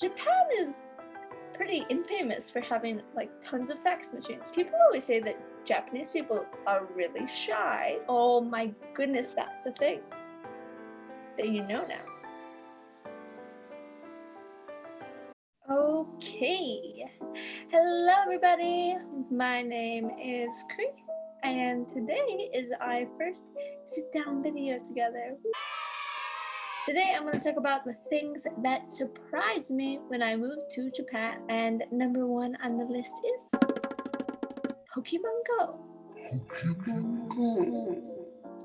Japan is pretty infamous for having like tons of fax machines. People always say that Japanese people are really shy. Oh my goodness, that's a thing that you know now. Okay, hello everybody, my name is Cree, and today is our first sit-down video together. Today I'm going to talk about the things that surprised me when I moved to Japan, and number one on the list is Pokemon Go.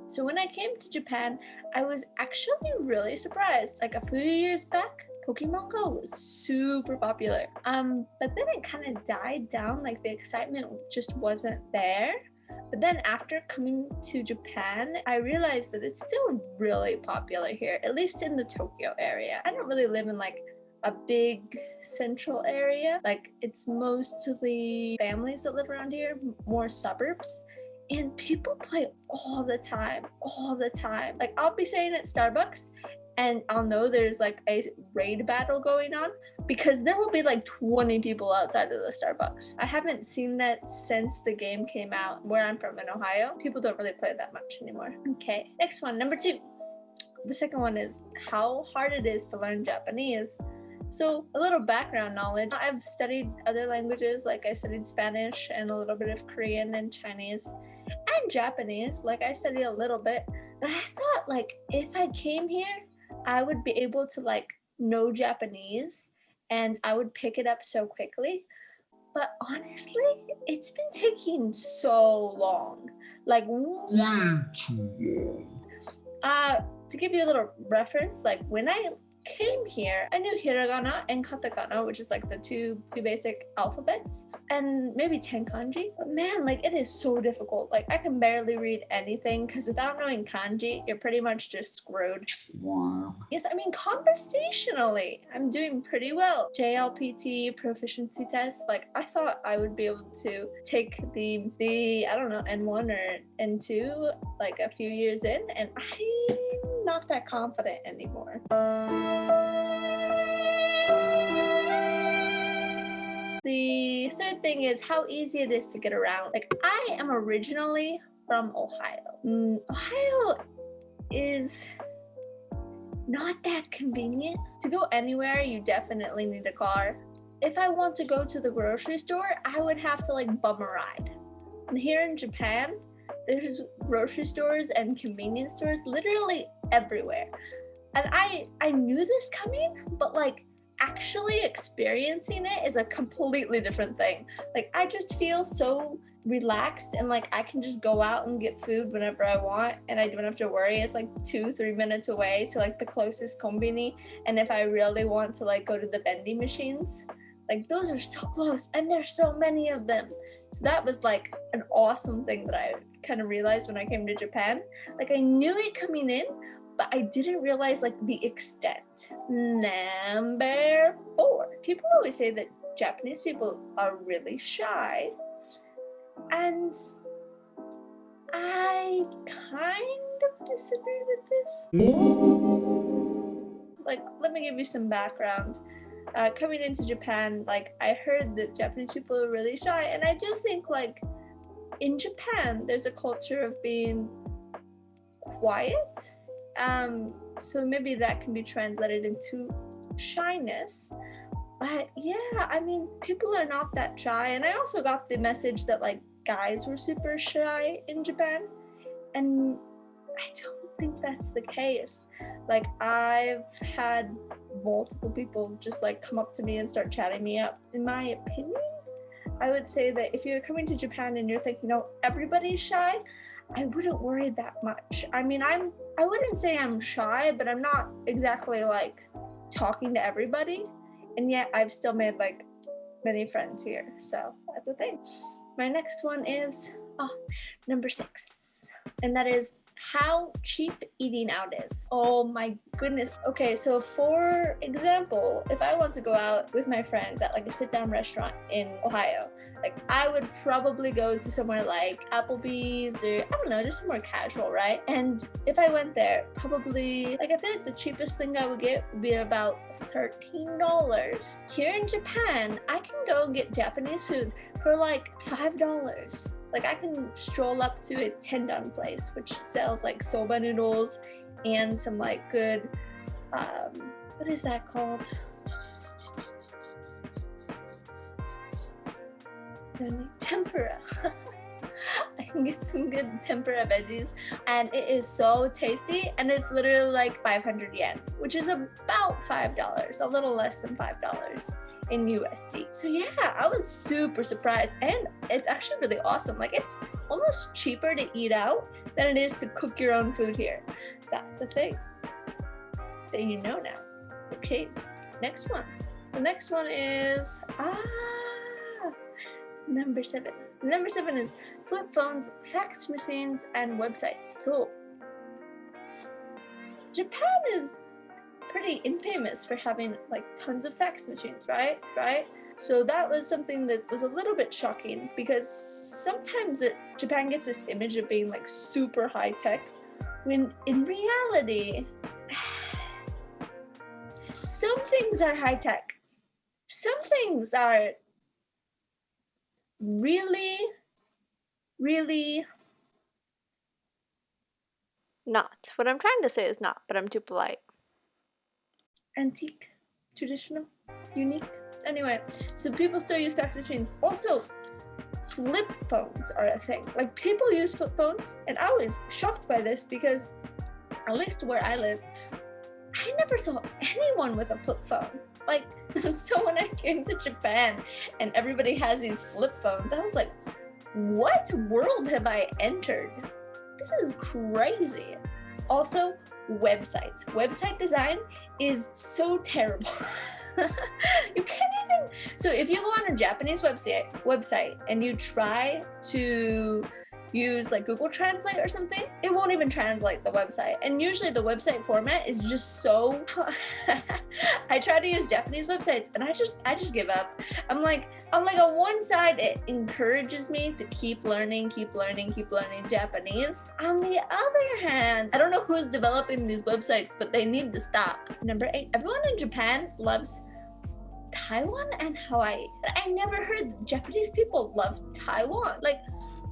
So when I came to Japan, I was actually really surprised. Like a few years back, Pokemon Go was super popular. But then it kind of died down, like the excitement just wasn't there. But then after coming to Japan, I realized that it's still really popular here, at least in the Tokyo area. I don't really live in like a big central area. Like it's mostly families that live around here, more suburbs. And people play all the time. Like I'll be sitting at Starbucks and I'll know there's like a raid battle going on because there will be like 20 people outside of the Starbucks. I haven't seen that since the game came out where I'm from in Ohio. People don't really play that much anymore. Okay, next one, number two. The second one is how hard it is to learn Japanese. So a little background knowledge. I've studied other languages, like I studied Spanish and a little bit of Korean and Chinese and Japanese. Like I studied a little bit, but I thought like if I came here, I would be able to like know Japanese and I would pick it up so quickly. But honestly, it's been taking so long. Like way too long. To give you a little reference, like when I came here, I knew hiragana and katakana, which is like the two basic alphabets, and maybe 10 kanji. But man, like it is so difficult. Like I can barely read anything because without knowing kanji, you're pretty much just screwed. Yes, I mean conversationally, I'm doing pretty well. JLPT proficiency test, like I thought I would be able to take the I don't know, N1 or N2 like a few years in, and I'm not that confident anymore. The third thing is how easy it is to get around. Like I am originally from Ohio. Ohio is not that convenient. To go anywhere, you definitely need a car. If I want to go to the grocery store, I would have to like bum a ride. And here in Japan, there's grocery stores and convenience stores literally everywhere. And I knew this coming, but like actually experiencing it is a completely different thing. Like I just feel so relaxed and like I can just go out and get food whenever I want and I don't have to worry. It's like 2-3 minutes away to like the closest konbini, and if I really want to like go to the vending machines, like those are so close and there's so many of them. So that was like an awesome thing that I kind of realized when I came to Japan. Like I knew it coming in, but I didn't realize like the extent. Number 4. People always say that Japanese people are really shy, and I kind of disagree with this. Like, let me give you some background. Coming into Japan, like I heard that Japanese people are really shy, and I do think like in Japan there's a culture of being quiet. So maybe that can be translated into shyness. But yeah, I mean, people are not that shy. And I also got the message that like guys were super shy in Japan, and I don't think that's the case. Like I've had multiple people just like come up to me and start chatting me up. In my opinion, I would say that if you're coming to Japan and you're thinking, no, everybody's shy, I wouldn't worry that much. I mean, I wouldn't say I'm shy, but I'm not exactly like talking to everybody. And yet I've still made like many friends here. So that's a thing. My next one is number 6. And that is how cheap eating out is. Oh my goodness. Okay, so for example, if I want to go out with my friends at like a sit-down restaurant in Ohio, like I would probably go to somewhere like Applebee's or I don't know, just somewhere casual, right? And if I went there, probably like I feel like the cheapest thing I would get would be about $13. Here in Japan, I can go get Japanese food for like $5. Like I can stroll up to a tendan place which sells like soba noodles and some like good what is that called? Tempura. I can get some good tempura veggies and it is so tasty, and it's literally like 500 yen, which is about $5, a little less than $5 in USD. So yeah, I was super surprised, and it's actually really awesome. Like it's almost cheaper to eat out than it is to cook your own food here. That's a thing that you know now. Okay, next one. The next one is number 7. Number 7 is flip phones, fax machines, and websites. So Japan is pretty infamous for having like tons of fax machines, right? So that was something that was a little bit shocking, because sometimes Japan gets this image of being like super high tech, when in reality, some things are high tech. Some things are really, really not. What I'm trying to say is not, but I'm too polite. Antique, traditional, unique. Anyway, so people still use fax machines. Also, flip phones are a thing. Like people use flip phones, and I was shocked by this because, at least where I live, I never saw anyone with a flip phone. Like, so when I came to Japan and everybody has these flip phones, I was like, what world have I entered? This is crazy. Also, websites. Website design is so terrible. You can't even, so if you go on a Japanese website and you try to use like Google Translate or something, it won't even translate the website. And usually the website format is just so I try to use Japanese websites and I just give up. I'm like on one side it encourages me to keep learning Japanese. On the other hand, I don't know who's developing these websites, but they need to stop. Number 8, everyone in Japan loves Taiwan and Hawaii. I never heard Japanese people love Taiwan. Like,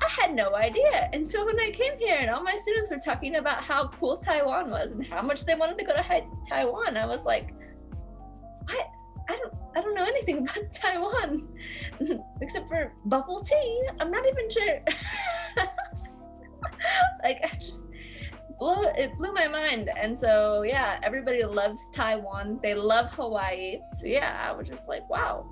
I had no idea. And so when I came here and all my students were talking about how cool Taiwan was and how much they wanted to go to Taiwan, I was like, what? I don't know anything about Taiwan except for bubble tea. I'm not even sure. Like, it blew my mind. And so yeah, everybody loves Taiwan, they love Hawaii. So yeah, I was just like, wow,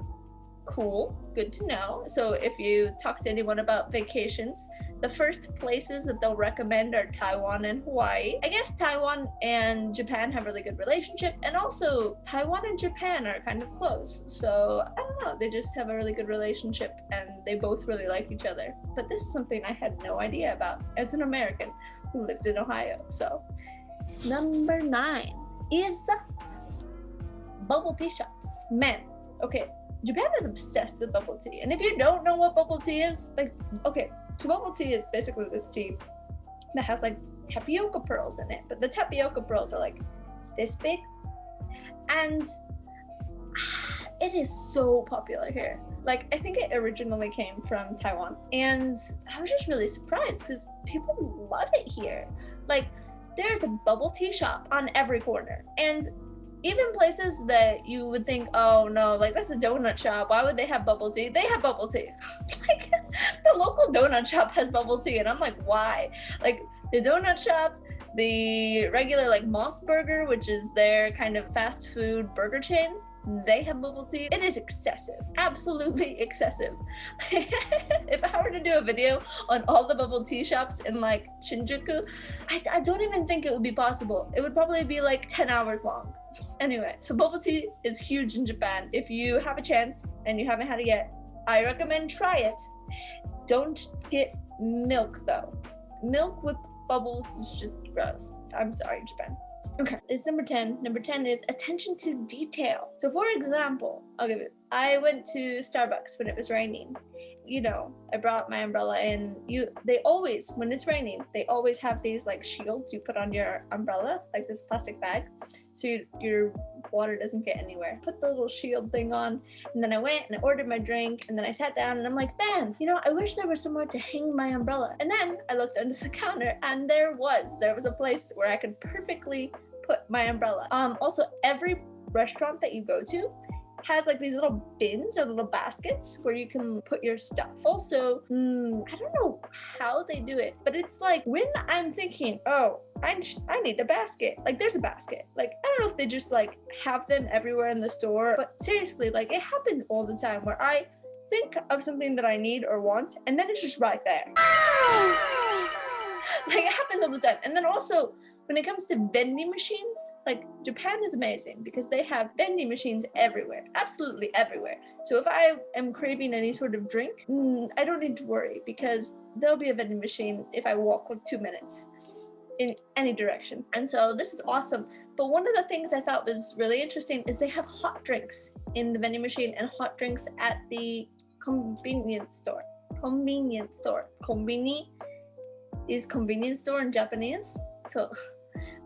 cool, good to know. So if you talk to anyone about vacations, the first places that they'll recommend are Taiwan and Hawaii. I guess Taiwan and Japan have a really good relationship, and also Taiwan and Japan are kind of close. So I don't know, they just have a really good relationship and they both really like each other. But this is something I had no idea about as an American who lived in Ohio. So number 9 is bubble tea shops. Man, okay, Japan is obsessed with bubble tea. And if you don't know what bubble tea is, like, okay, so bubble tea is basically this tea that has like tapioca pearls in it, but the tapioca pearls are like this big, and it is so popular here. Like, I think it originally came from Taiwan, and I was just really surprised because people love it here. Like, there's a bubble tea shop on every corner, and even places that you would think, oh no, like that's a donut shop, why would they have bubble tea? They have bubble tea. Like, the local donut shop has bubble tea, and I'm like, why? Like, the donut shop, the regular like Moss Burger, which is their kind of fast food burger chain, they have bubble tea. It is excessive, absolutely excessive. If I were to do a video on all the bubble tea shops in like Shinjuku, I don't even think it would be possible. It would probably be like 10 hours long. Anyway, so bubble tea is huge in Japan. If you have a chance and you haven't had it yet, I recommend try it. Don't get milk though. Milk with bubbles is just gross. I'm sorry, Japan. Okay, it's number 10. Number 10 is attention to detail. So for example, I'll give it. I went to Starbucks when it was raining. You know, I brought my umbrella in. They always, when it's raining, they always have these like shields you put on your umbrella, like this plastic bag, so your water doesn't get anywhere. Put the little shield thing on, and then I went and I ordered my drink, and then I sat down and I'm like, man, you know, I wish there was somewhere to hang my umbrella. And then I looked under the counter, and there was a place where I could perfectly put my umbrella. Also, every restaurant that you go to has like these little bins or little baskets where you can put your stuff. Also, I don't know how they do it, but it's like when I'm thinking, oh, I need a basket, like there's a basket. Like I don't know if they just like have them everywhere in the store, but seriously, like it happens all the time where I think of something that I need or want, and then it's just right there. Like it happens all the time. And then also, when it comes to vending machines, like Japan is amazing because they have vending machines everywhere, absolutely everywhere. So if I am craving any sort of drink, I don't need to worry because there'll be a vending machine if I walk like 2 minutes in any direction. And so this is awesome. But one of the things I thought was really interesting is they have hot drinks in the vending machine and hot drinks at the convenience store. Convenience store. Konbini is convenience store in Japanese. So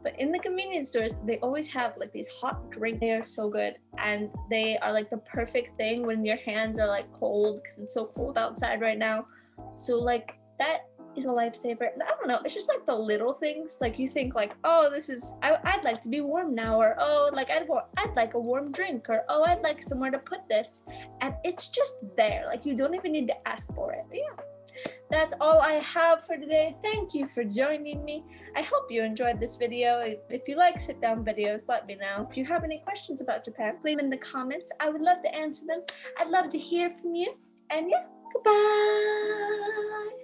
but in the convenience stores, they always have like these hot drinks. They are so good, and they are like the perfect thing when your hands are like cold because it's so cold outside right now. So like that is a lifesaver. I don't know, it's just like the little things. Like you think like, oh, this is I'd like to be warm now, or oh, like I'd like a warm drink, or oh, I'd like somewhere to put this, and it's just there. Like you don't even need to ask for it. But yeah, that's all I have for today. Thank you for joining me. I hope you enjoyed this video. If you like sit-down videos, let me know. If you have any questions about Japan, leave them in the comments. I would love to answer them. I'd love to hear from you. And yeah, goodbye.